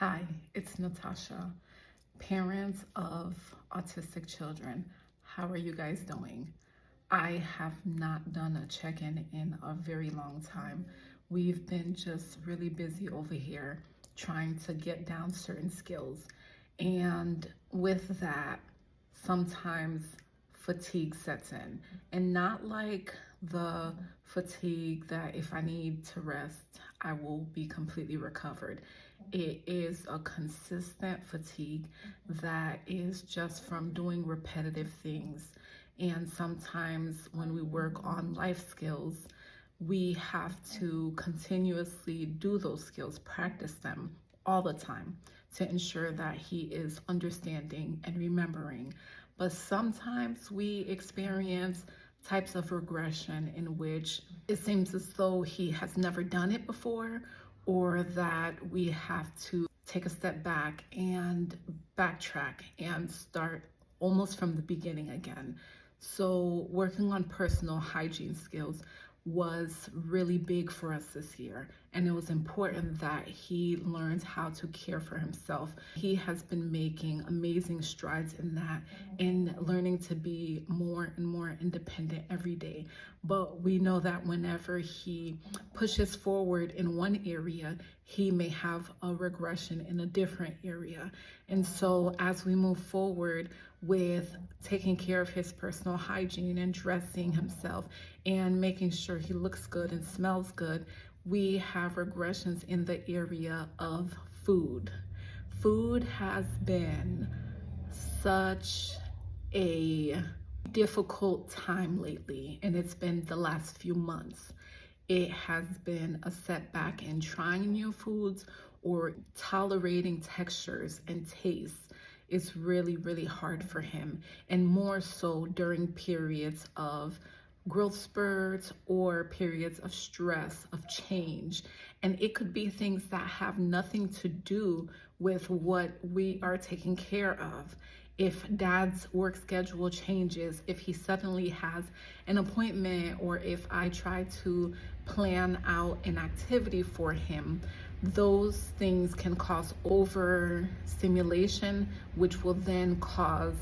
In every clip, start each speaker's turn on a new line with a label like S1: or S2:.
S1: Hi, it's Natasha, parents of autistic children. How are you guys doing? I have not done a check-in in a very long time. We've been just really busy over here trying to get down certain skills. And with that, sometimes fatigue sets in. And not like the fatigue that if I need to rest, I will be completely recovered. It is a consistent fatigue that is just from doing repetitive things. And sometimes when we work on life skills, we have to continuously do those skills, practice them all the time to ensure that he is understanding and remembering. But sometimes we experience types of regression in which it seems as though he has never done it before, or that we have to take a step back and backtrack and start almost from the beginning again. So working on personal hygiene skills was really big for us this year, and it was important that he learns how to care for himself. He has been making amazing strides in that, in learning to be more and more independent every day. But we know that whenever he pushes forward in one area, he may have a regression in a different area. And so as we move forward with taking care of his personal hygiene and dressing himself and making sure he looks good and smells good, we have regressions in the area of food. Food has been such a difficult time lately, and it's been the last few months. It has been a setback in trying new foods or tolerating textures and tastes. Is really, really hard for him, and more so during periods of growth spurts or periods of stress, of change. And it could be things that have nothing to do with what we are taking care of. If dad's work schedule changes, if he suddenly has an appointment, or if I try to plan out an activity for him, those things can cause overstimulation, which will then cause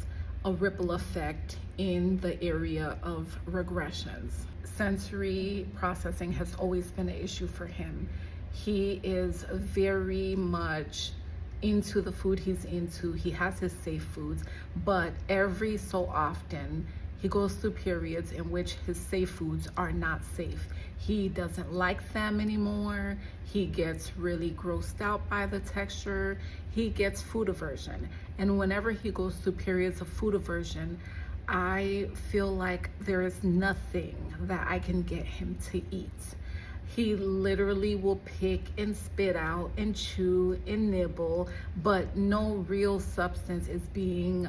S1: a ripple effect in the area of regressions. Sensory processing has always been an issue for him. He is very much into the food he's into. He has his safe foods, but every so often he goes through periods in which his safe foods are not safe. He doesn't like them anymore. He gets really grossed out by the texture. He gets food aversion. And whenever he goes through periods of food aversion, I feel like there is nothing that I can get him to eat. He literally will pick and spit out and chew and nibble, but no real substance is being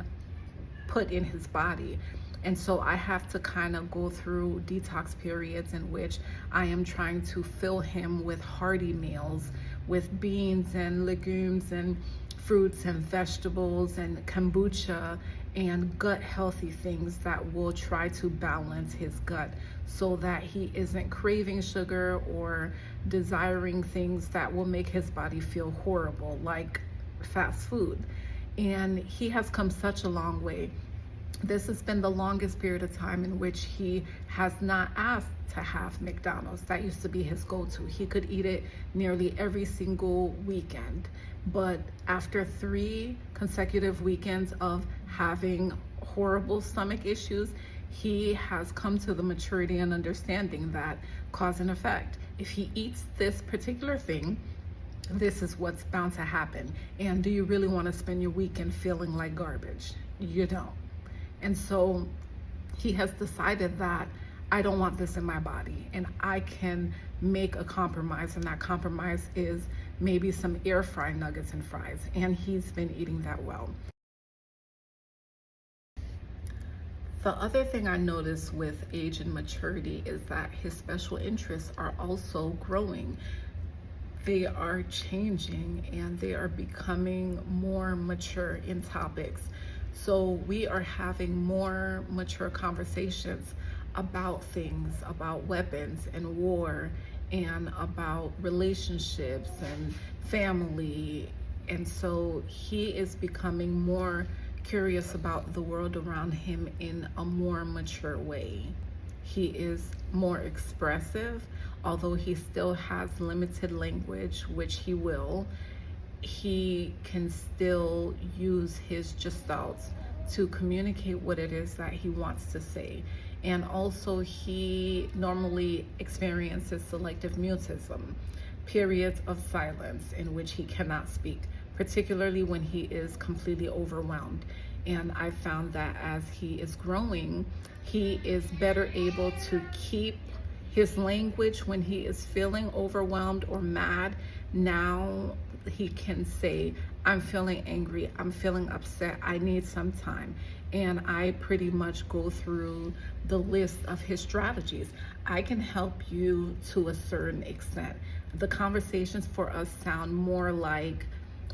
S1: put in his body. And so I have to kind of go through detox periods in which I am trying to fill him with hearty meals, with beans and legumes and fruits and vegetables and kombucha and gut healthy things that will try to balance his gut so that he isn't craving sugar or desiring things that will make his body feel horrible, like fast food. And he has come such a long way. This has been the longest period of time in which he has not asked to have McDonald's. That used to be his go-to. He could eat it nearly every single weekend. But after 3 consecutive weekends of having horrible stomach issues, he has come to the maturity and understanding that cause and effect. If he eats this particular thing, this is what's bound to happen. And do you really want to spend your weekend feeling like garbage? You don't. And so he has decided that I don't want this in my body, and I can make a compromise, and that compromise is maybe some air fried nuggets and fries, and he's been eating that well. The other thing I notice with age and maturity is that his special interests are also growing. They are changing and they are becoming more mature in topics. So we are having more mature conversations about things, about weapons and war, and about relationships and family and And so he is becoming more curious about the world around him in a more mature way. He is more expressive, although he still has limited language, which he can still use his gestalts to communicate what it is that he wants to say. And also, he normally experiences selective mutism, periods of silence in which he cannot speak, particularly when he is completely overwhelmed. And I found that as he is growing, he is better able to keep his language when he is feeling overwhelmed or mad. Now he can say, I'm feeling angry, I'm feeling upset, I need some time. And I pretty much go through the list of his strategies. I can help you to a certain extent. The conversations for us sound more like,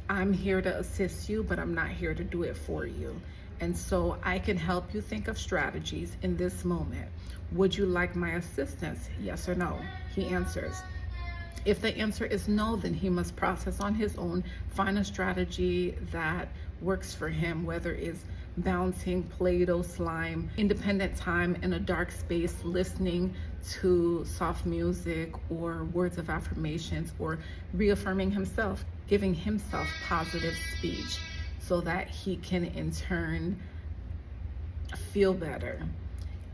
S1: I'm here to assist you, but I'm not here to do it for you. And so I can help you think of strategies in this moment. Would you like my assistance? Yes or no? He answers. If the answer is no, then he must process on his own, find a strategy that works for him, whether it's bouncing, Play-Doh, slime, independent time in a dark space, listening to soft music or words of affirmations, or reaffirming himself, giving himself positive speech so that he can in turn feel better.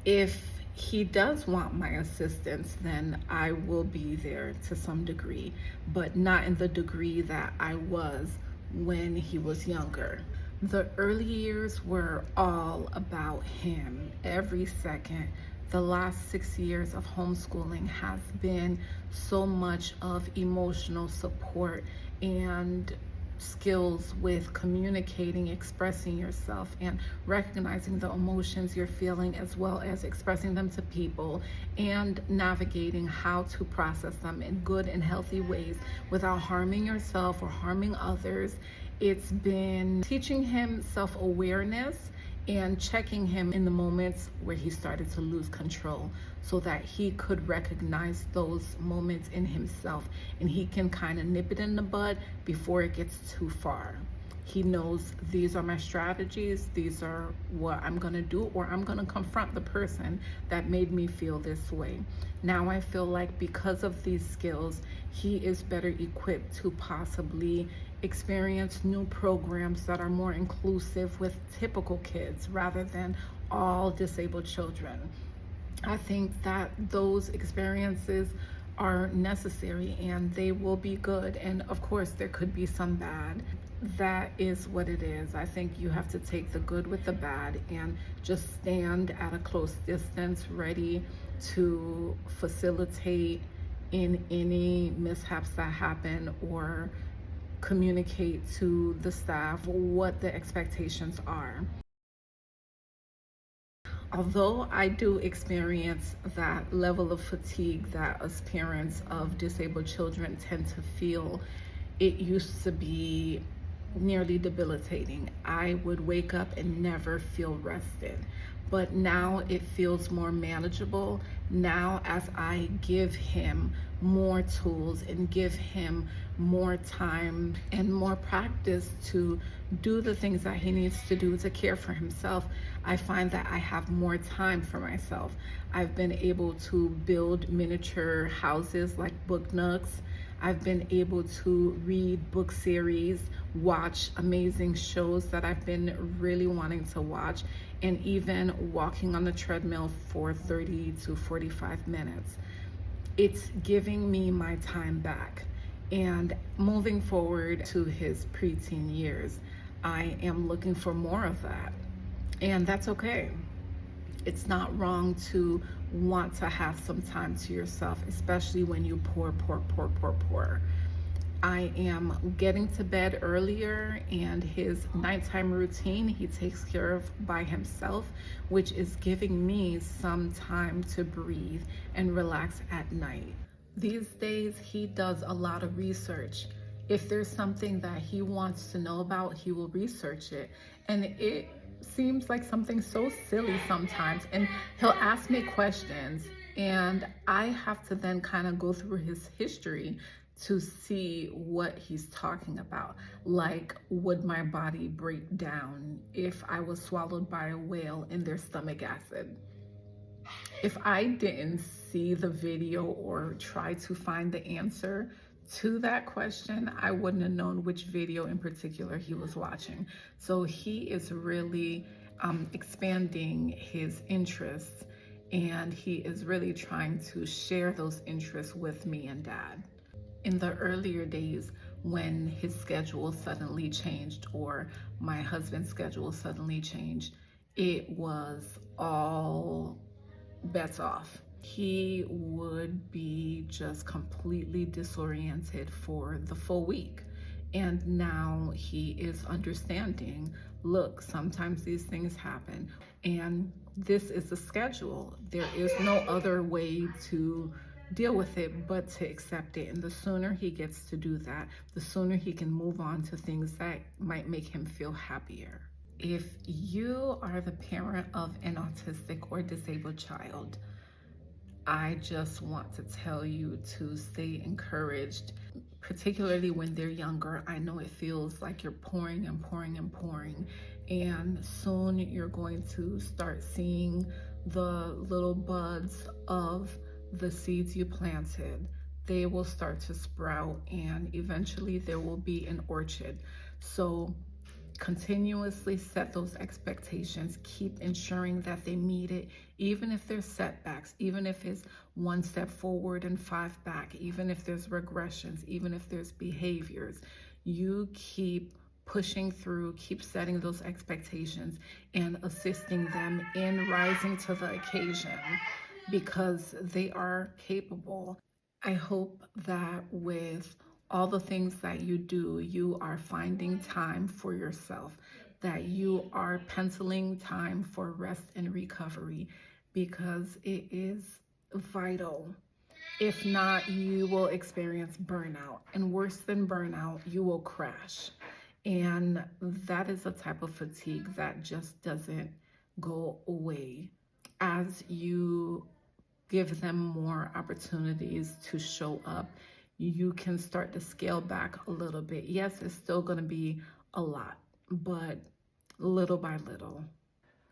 S1: If he does want my assistance, then I will be there to some degree, but not in the degree that I was when he was younger. The early years were all about him, every second. The last 6 years of homeschooling has been so much of emotional support and skills with communicating, expressing yourself, and recognizing the emotions you're feeling, as well as expressing them to people and navigating how to process them in good and healthy ways without harming yourself or harming others. It's been teaching him self-awareness and checking him in the moments where he started to lose control, so that he could recognize those moments in himself and he can kind of nip it in the bud before it gets too far. He knows these are my strategies, these are what I'm gonna do, or I'm gonna confront the person that made me feel this way. Now I feel like because of these skills, he is better equipped to possibly experience new programs that are more inclusive with typical kids rather than all disabled children. I think that those experiences are necessary and they will be good. And of course, there could be some bad. That is what it is. I think you have to take the good with the bad and just stand at a close distance, ready to facilitate in any mishaps that happen, or communicate to the staff what the expectations are. Although I do experience that level of fatigue that us parents of disabled children tend to feel, it used to be nearly debilitating. I would wake up and never feel rested. But now it feels more manageable. Now, as I give him more tools and give him more time and more practice to do the things that he needs to do to care for himself, I find that I have more time for myself. I've been able to build miniature houses like book nooks. I've been able to read book series, watch amazing shows that I've been really wanting to watch, and even walking on the treadmill for 30 to 45 minutes. It's giving me my time back. And moving forward to his preteen years, I am looking for more of that. And that's okay. It's not wrong to want to have some time to yourself, especially when you pour. I am getting to bed earlier, and his nighttime routine he takes care of by himself, which is giving me some time to breathe and relax at night. These days, he does a lot of research. If there's something that he wants to know about, he will research it. And it seems like something so silly sometimes. And he'll ask me questions, and I have to then kind of go through his history to see what he's talking about. Like, would my body break down if I was swallowed by a whale in their stomach acid? If I didn't see the video or try to find the answer to that question, I wouldn't have known which video in particular he was watching. So he is really expanding his interests, and he is really trying to share those interests with me and Dad. In the earlier days, when his schedule suddenly changed or my husband's schedule suddenly changed, it was all bets off. He would be just completely disoriented for the full week. And now he is understanding, look, sometimes these things happen, and this is the schedule. There is no other way to deal with it but to accept it. And the sooner he gets to do that, the sooner he can move on to things that might make him feel happier. If you are the parent of an autistic or disabled child, I just want to tell you to stay encouraged, particularly when they're younger. I know it feels like you're pouring and pouring and pouring, and soon you're going to start seeing the little buds of the seeds you planted. They will start to sprout, and eventually there will be an orchard. So continuously set those expectations, keep ensuring that they meet it, even if there's setbacks, even if it's 1 step forward and 5 back, even if there's regressions, even if there's behaviors. You keep pushing through, keep setting those expectations and assisting them in rising to the occasion, because they are capable. I hope that with all the things that you do, you are finding time for yourself, that you are penciling time for rest and recovery, because it is vital. If not, you will experience burnout, and worse than burnout, you will crash. And that is a type of fatigue that just doesn't go away. As you give them more opportunities to show up, you can start to scale back a little bit. Yes, it's still going to be a lot, but little by little.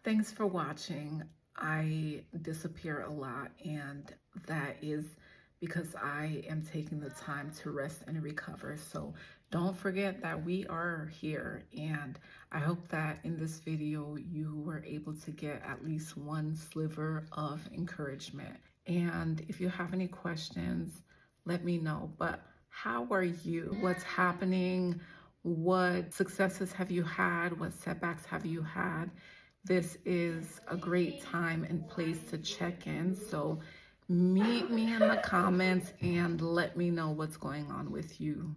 S1: Thanks for watching. I disappear a lot, and that is because I am taking the time to rest and recover. So don't forget that we are here, and I hope that in this video you were able to get at least one sliver of encouragement. And if you have any questions, let me know. But how are you? What's happening? What successes have you had? What setbacks have you had? This is a great time and place to check in. So meet me in the comments and let me know what's going on with you.